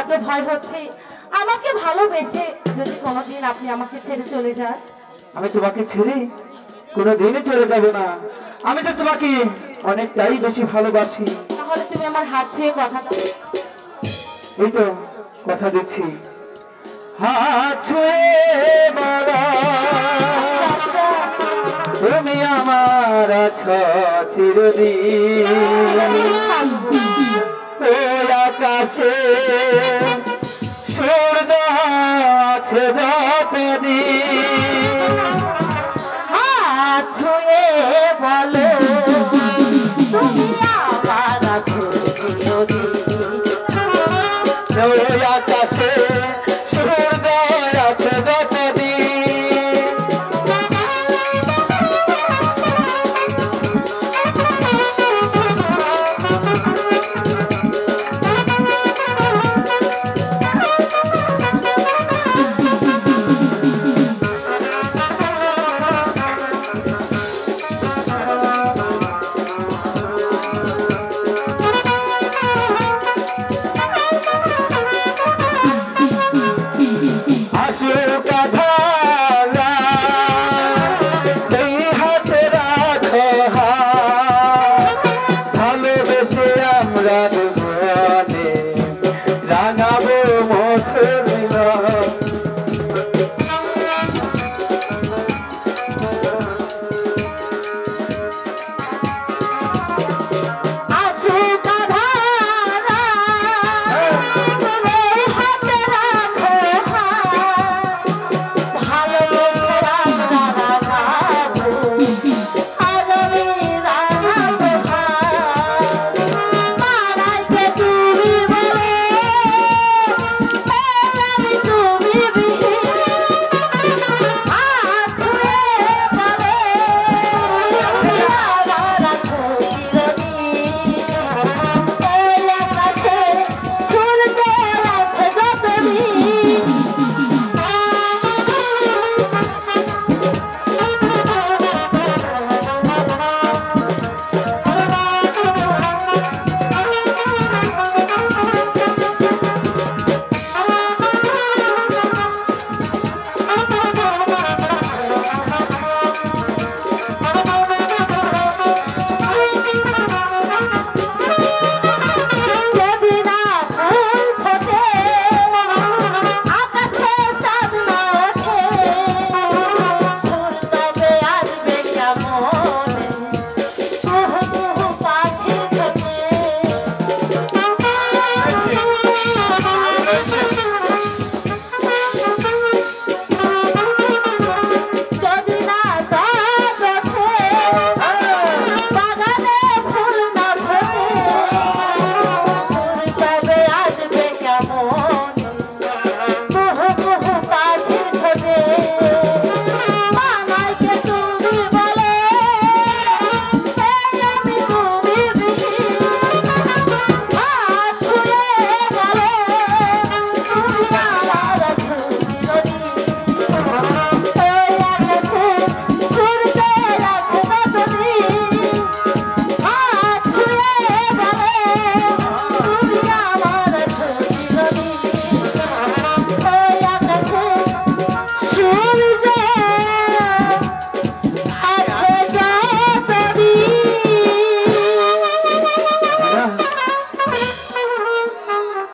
বড্ড ভয় হচ্ছে আমাকে ভালোবেসে যদি কোনোদিন আপনি আমাকে ছেড়ে চলে যান। আমি তোমাকে ছেড়ে কোনোদিনই চলে যাব না। আমি তো তোমাকে অনেকটাই বেশি ভালোবাসি। তাহলে তুমি আমার হাত ছুঁয়ে কথা দাও। এই তো কথা দিচ্ছি, হাত ছুঁয়ে বলো তুমি আমার আছো চিরদিন। ওই আকাশে সূর্য আছে যতদিন, হাত ছুঁয়ে বলো তুমি আমার আছো চিরদিন। ওই আকাশে সূর্য আছে যতদিন। সুর তবে আসবে কেমন